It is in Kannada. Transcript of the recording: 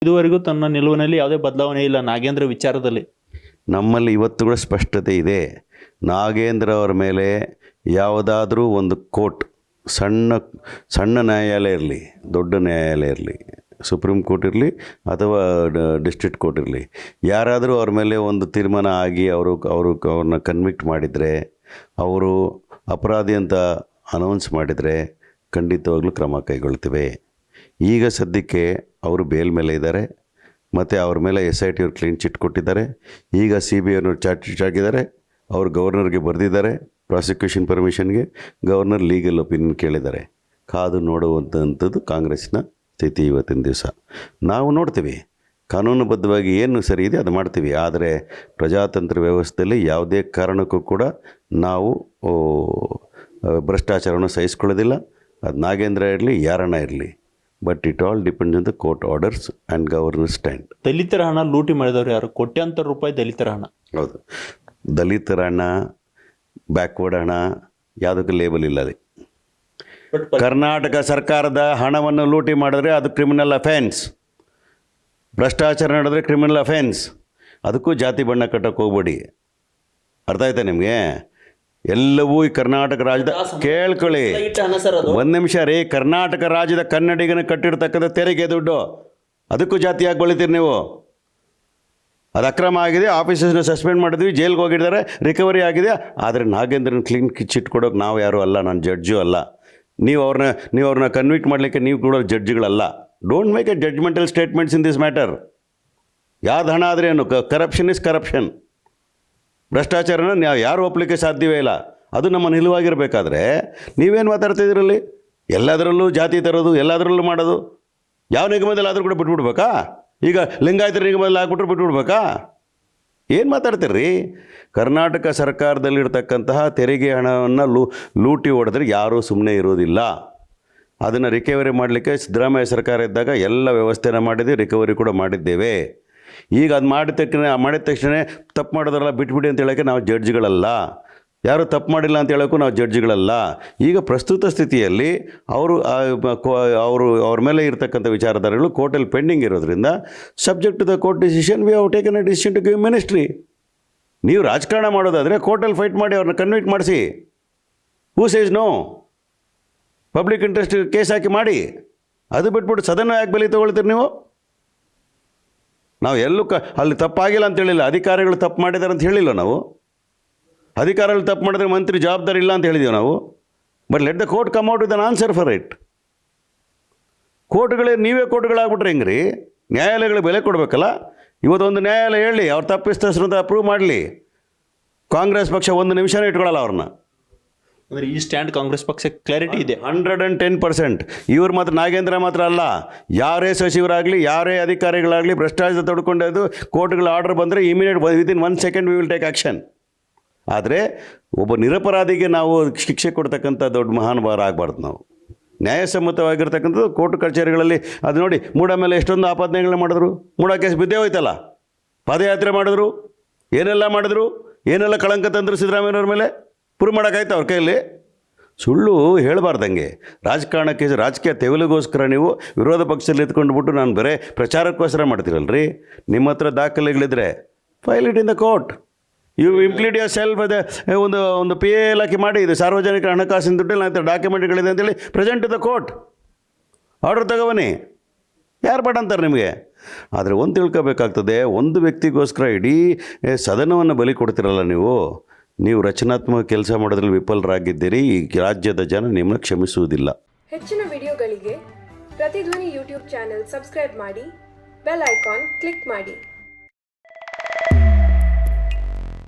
ಇದುವರೆಗೂ ತನ್ನ ನಿಲುವಿನಲ್ಲಿ ಯಾವುದೇ ಬದಲಾವಣೆ ಇಲ್ಲ ನಾಗೇಂದ್ರ ವಿಚಾರದಲ್ಲಿ. ನಮ್ಮಲ್ಲಿ ಇವತ್ತು ಕೂಡ ಸ್ಪಷ್ಟತೆ ಇದೆ. ನಾಗೇಂದ್ರ ಅವರ ಮೇಲೆ ಯಾವುದಾದ್ರೂ ಒಂದು ಕೋರ್ಟ್, ಸಣ್ಣ ನ್ಯಾಯಾಲಯ ಇರಲಿ, ದೊಡ್ಡ ನ್ಯಾಯಾಲಯ ಇರಲಿ, ಸುಪ್ರೀಂ ಕೋರ್ಟ್ ಇರಲಿ ಅಥವಾ ಡಿಸ್ಟ್ರಿಕ್ಟ್ ಕೋರ್ಟ್ ಇರಲಿ, ಯಾರಾದರೂ ಅವ್ರ ಮೇಲೆ ಒಂದು ತೀರ್ಮಾನ ಆಗಿ ಅವ್ರನ್ನ ಕನ್ವಿಕ್ಟ್ ಮಾಡಿದರೆ, ಅವರು ಅಪರಾಧಿ ಅಂತ ಅನೌನ್ಸ್ ಮಾಡಿದರೆ ಖಂಡಿತವಾಗ್ಲೂ ಕ್ರಮ ಕೈಗೊಳ್ತೇವೆ. ಈಗ ಸದ್ಯಕ್ಕೆ ಅವರು ಬೇಲ್ ಮೇಲೆ ಇದ್ದಾರೆ ಮತ್ತು ಅವ್ರ ಮೇಲೆ SIT ಅವ್ರು ಕ್ಲೀನ್ ಚಿಟ್ ಕೊಟ್ಟಿದ್ದಾರೆ. ಈಗ CBI ಅವ್ರನ್ನ ಚಾರ್ಜ್ ಶೀಟ್ ಹಾಕಿದ್ದಾರೆ. ಅವರು ಗವರ್ನರ್ಗೆ ಬರೆದಿದ್ದಾರೆ ಪ್ರಾಸಿಕ್ಯೂಷನ್ ಪರ್ಮಿಷನ್ಗೆ. ಗವರ್ನರ್ ಲೀಗಲ್ ಒಪಿನಿಯನ್ ಕೇಳಿದ್ದಾರೆ. ಕಾದು ನೋಡುವಂಥದ್ದು ಕಾಂಗ್ರೆಸ್ನ ಸ್ಥಿತಿ ಇವತ್ತಿನ ದಿವಸ. ನಾವು ನೋಡ್ತೀವಿ ಕಾನೂನುಬದ್ಧವಾಗಿ ಏನು ಸರಿ ಇದೆ ಅದು ಮಾಡ್ತೀವಿ. ಆದರೆ ಪ್ರಜಾತಂತ್ರ ವ್ಯವಸ್ಥೆಯಲ್ಲಿ ಯಾವುದೇ ಕಾರಣಕ್ಕೂ ಕೂಡ ನಾವು ಭ್ರಷ್ಟಾಚಾರವನ್ನು ಸಹಿಸ್ಕೊಳ್ಳೋದಿಲ್ಲ. ಅದು ನಾಗೇಂದ್ರ ಇರಲಿ, ಯಾರನ್ನ ಇರಲಿ. But it all depends on the court orders and governor stand. ದಲಿತರ ಹಣ ಲೂಟಿ ಮಾಡಿದವರು ಯಾರು? ಕೋಟ್ಯಾಂತರ ರೂಪಾಯಿ ದಲಿತರ ಹಣ. ಹೌದು, ದಲಿತರ ಹಣ, ಬ್ಯಾಕ್ವರ್ಡ್ ಹಣ ಯಾವುದಕ್ಕೂ ಲೇಬಲ್ ಇಲ್ಲ ಅಲ್ಲಿ. ಕರ್ನಾಟಕ ಸರ್ಕಾರದ ಹಣವನ್ನು ಲೂಟಿ ಮಾಡಿದ್ರೆ ಅದು ಕ್ರಿಮಿನಲ್ ಅಫೆನ್ಸ್. ಭ್ರಷ್ಟಾಚಾರ ನಡೆದ್ರೆ ಕ್ರಿಮಿನಲ್ ಅಫೆನ್ಸ್. ಅದಕ್ಕೂ ಜಾತಿ ಬಣ್ಣ ಕಟ್ಟೋಕ್ಕೆ ಹೋಗ್ಬೇಡಿ. ಅರ್ಥ ಆಯ್ತಾ ನಿಮಗೆ? ಎಲ್ಲವೂ ಈ ಕರ್ನಾಟಕ ರಾಜ್ಯದ ಕೇಳ್ಕೊಳ್ಳಿ ಒಂದು ನಿಮಿಷ ರೀ. ಕರ್ನಾಟಕ ರಾಜ್ಯದ ಕನ್ನಡಿಗನ ಕಟ್ಟಿರ್ತಕ್ಕಂಥ ತೆರಿಗೆ ದುಡ್ಡು, ಅದಕ್ಕೂ ಜಾತಿಯಾಗಿ ಬೆಳಿತೀರಿ ನೀವು. ಅದು ಅಕ್ರಮ ಆಗಿದೆ, ಆಫೀಸರ್ಸ್ನ ಸಸ್ಪೆಂಡ್ ಮಾಡಿದ್ವಿ, ಜೈಲ್ಗೆ ಹೋಗಿದ್ದಾರೆ, ರಿಕವರಿ ಆಗಿದೆ. ಆದರೆ ನಾಗೇಂದ್ರನ ಕ್ಲೀನ್ ಚಿಟ್ ಕೊಡೋಕೆ ನಾವು ಯಾರೂ ಅಲ್ಲ, ನಾನು ಜಡ್ಜು ಅಲ್ಲ. ನೀವು ಅವ್ರನ್ನ ಕನ್ವಿಕ್ಟ್ ಮಾಡಲಿಕ್ಕೆ ನೀವು ಕೂಡ ಜಡ್ಜ್ಗಳಲ್ಲ. Don't make a judgmental statements in this matter. ಯಾವ್ದು ಹಣ ಆದರೆ ಏನು? Corruption is corruption. ಭ್ರಷ್ಟಾಚಾರನ ನಾವು ಯಾರು ಒಪ್ಪಲಿಕ್ಕೆ ಸಾಧ್ಯವೇ ಇಲ್ಲ. ಅದು ನಮ್ಮ ನಿಲುವಾಗಿರಬೇಕಾದ್ರೆ ನೀವೇನು ಮಾತಾಡ್ತಿದ್ದೀರಲ್ಲಿ? ಎಲ್ಲದರಲ್ಲೂ ಜಾತಿ ತರೋದು, ಎಲ್ಲದರಲ್ಲೂ ಮಾಡೋದು. ಯಾವ ನಿಗಮದಲ್ಲಿ ಆದರೂ ಕೂಡ ಬಿಟ್ಬಿಡ್ಬೇಕಾ? ಈಗ ಲಿಂಗಾಯತರ ನಿಗಮದಲ್ಲಿ ಹಾಕ್ಬಿಟ್ರೆ ಬಿಟ್ಬಿಡ್ಬೇಕಾ? ಏನು ಮಾತಾಡ್ತೀರಿ? ಕರ್ನಾಟಕ ಸರ್ಕಾರದಲ್ಲಿರ್ತಕ್ಕಂತಹ ತೆರಿಗೆ ಹಣವನ್ನು ಲೂಟಿ ಹೊಡೆದ್ರೆ ಯಾರೂ ಸುಮ್ಮನೆ ಇರೋದಿಲ್ಲ. ಅದನ್ನು ರಿಕವರಿ ಮಾಡಲಿಕ್ಕೆ ಸಿದ್ದರಾಮಯ್ಯ ಸರ್ಕಾರ ಇದ್ದಾಗ ಎಲ್ಲ ವ್ಯವಸ್ಥೆನ ಮಾಡಿದ್ವಿ, ರಿಕವರಿ ಕೂಡ ಮಾಡಿದ್ದೇವೆ. ಈಗ ಅದು ಮಾಡಿದ ತಕ್ಷಣ ತಪ್ಪು ಮಾಡೋದ್ರಲ್ಲ ಬಿಟ್ಬಿಡಿ ಅಂತ ಹೇಳೋಕ್ಕೆ ನಾವು ಜಡ್ಜ್ಗಳಲ್ಲ. ಯಾರು ತಪ್ಪು ಮಾಡಿಲ್ಲ ಅಂತ ಹೇಳೋಕ್ಕೂ ನಾವು ಜಡ್ಜ್ಗಳಲ್ಲ. ಈಗ ಪ್ರಸ್ತುತ ಸ್ಥಿತಿಯಲ್ಲಿ ಅವ್ರ ಮೇಲೆ ಇರತಕ್ಕಂಥ ವಿಚಾರಧಾರೆಗಳು ಕೋರ್ಟಲ್ಲಿ ಪೆಂಡಿಂಗ್ ಇರೋದ್ರಿಂದ subject to the court decision we have taken a decision to give ministry. ನೀವು ರಾಜಕಾರಣ ಮಾಡೋದಾದರೆ ಕೋರ್ಟಲ್ಲಿ ಫೈಟ್ ಮಾಡಿ ಅವ್ರನ್ನ ಕನ್ವಿಕ್ಟ್ ಮಾಡಿಸಿ. Who says no? Public interest case ಹಾಕಿ ಮಾಡಿ. ಅದು ಬಿಟ್ಬಿಟ್ಟು ಸದನ ಯಾಕೆ ಬಲಿ ತೊಗೊಳ್ತೀರಿ ನೀವು? ನಾವು ಎಲ್ಲೂ ಅಲ್ಲಿ ತಪ್ಪಾಗಿಲ್ಲ ಅಂತ ಹೇಳಿಲ್ಲ, ಅಧಿಕಾರಿಗಳು ತಪ್ಪು ಮಾಡಿದ್ದಾರೆ ಅಂತ ಹೇಳಿಲ್ಲ ನಾವು. ಅಧಿಕಾರಿಗಳು ತಪ್ಪು ಮಾಡಿದ್ರೆ ಮಂತ್ರಿ ಜವಾಬ್ದಾರಿ ಇಲ್ಲ ಅಂತ ಹೇಳಿದ್ದೀವಿ ನಾವು. But let the court come out with an answer for it. ನೀವೇ ಕೋರ್ಟ್ಗಳಾಗ್ಬಿಟ್ರೆ ಹೆಂಗೆ ರೀ? ನ್ಯಾಯಾಲಯಗಳಿಗೆ ಬೆಲೆ ಕೊಡಬೇಕಲ್ಲ. ಇವತ್ತೊಂದು ನ್ಯಾಯಾಲಯ ಹೇಳಿ ಅವ್ರು ತಪ್ಪಿಸ್ತರು ಅಂತ ಅಪ್ರೂವ್ ಮಾಡಲಿ. ಕಾಂಗ್ರೆಸ್ ಪಕ್ಷ ಒಂದು ನಿಮಿಷನೇ ಇಟ್ಕೊಳ್ಳಲ್ಲ ಅವ್ರನ್ನ. ಅಂದರೆ ಈ ಸ್ಟ್ಯಾಂಡ್ ಕಾಂಗ್ರೆಸ್ ಪಕ್ಷ ಕ್ಲಾರಿಟಿ ಇದೆ 110%. ಇವ್ರು ಮಾತ್ರ, ನಾಗೇಂದ್ರ ಮಾತ್ರ ಅಲ್ಲ, ಯಾರೇ ಸಚಿವರಾಗಲಿ, ಯಾರೇ ಅಧಿಕಾರಿಗಳಾಗಲಿ ಭ್ರಷ್ಟಾಚಾರ ತೊಡ್ಕೊಂಡದ್ದು ಕೋರ್ಟ್ಗಳ ಆರ್ಡರ್ ಬಂದರೆ immediate within 1 second we will take action. ಆದರೆ ಒಬ್ಬ ನಿರಪರಾಧಿಗೆ ನಾವು ಶಿಕ್ಷೆ ಕೊಡ್ತಕ್ಕಂಥ ದೊಡ್ಡ ಮಹಾನುಭಾವರು ಆಗಬಾರ್ದು. ನಾವು ನ್ಯಾಯಸಮ್ಮತವಾಗಿರ್ತಕ್ಕಂಥದ್ದು ಕೋರ್ಟ್ ಕಚೇರಿಗಳಲ್ಲಿ ಅದು ನೋಡಿ. ಮೂಡ ಮೇಲೆ ಎಷ್ಟೊಂದು ಆಪಾದನೆಗಳನ್ನ ಮಾಡಿದ್ರು. ಮೂಡ ಕೇಸ್ ಬಿದ್ದೇ ಹೋಯ್ತಲ್ಲ. ಪಾದಯಾತ್ರೆ ಮಾಡಿದ್ರು, ಏನೆಲ್ಲ ಮಾಡಿದ್ರು, ಏನೆಲ್ಲ ಕಳಂಕ ತಂದರು ಸಿದ್ದರಾಮಯ್ಯವ್ರ ಮೇಲೆ. ಪ್ರೂವ್ ಮಾಡೋಕ್ಕಾಯ್ತು ಅವ್ರ ಕೈಯಲ್ಲಿ? ಸುಳ್ಳು ಹೇಳಬಾರ್ದಂಗೆ. ರಾಜಕೀಯ ತೆವಲಿಗೋಸ್ಕರ ನೀವು ವಿರೋಧ ಪಕ್ಷದಲ್ಲಿ ಎತ್ಕೊಂಡ್ಬಿಟ್ಟು ನಾನು ಬರೀ ಪ್ರಚಾರಕ್ಕೋಸ್ಕರ ಮಾಡ್ತೀರಲ್ರಿ. ನಿಮ್ಮ ಹತ್ರ ದಾಖಲೆಗಳಿದ್ರೆ file it in the court. You implead yourself. ಅದೇ ಒಂದು PA ಇಲಾಖೆ ಮಾಡಿ, ಇದು ಸಾರ್ವಜನಿಕ ಹಣಕಾಸಿನ ದುಡ್ಡಲ್ಲಿ ನಂತರ ಡಾಕ್ಯುಮೆಂಟ್ಗಳಿದೆ ಅಂತೇಳಿ present to the court order ತಗೋಬನ್ನಿ. ಯಾರು ಬೇಡ ಅಂತಾರೆ ನಿಮಗೆ? ಆದರೆ ಒಂದು ತಿಳ್ಕೋಬೇಕಾಗ್ತದೆ, ಒಂದು ವ್ಯಕ್ತಿಗೋಸ್ಕರ ಇಡೀ ಸದನವನ್ನು ಬಲಿ ಕೊಡ್ತಿರಲ್ಲ ನೀವು ರಚನಾತ್ಮಕ ಕೆಲಸ ಮಾಡೋದ್ರಲ್ಲಿ ವಿಫಲರಾಗಿದ್ದೀರಿ. ಈ ರಾಜ್ಯದ ಜನ ನಿಮ್ಮನ್ನು ಕ್ಷಮಿಸುವುದಿಲ್ಲ. ಹೆಚ್ಚಿನ ವಿಡಿಯೋಗಳಿಗೆ ಪ್ರತಿಧ್ವನಿ ಯೂಟ್ಯೂಬ್ ಚಾನೆಲ್ ಸಬ್ಸ್ಕ್ರೈಬ್ ಮಾಡಿ, ಬೆಲ್ ಐಕಾನ್ ಕ್ಲಿಕ್ ಮಾಡಿ.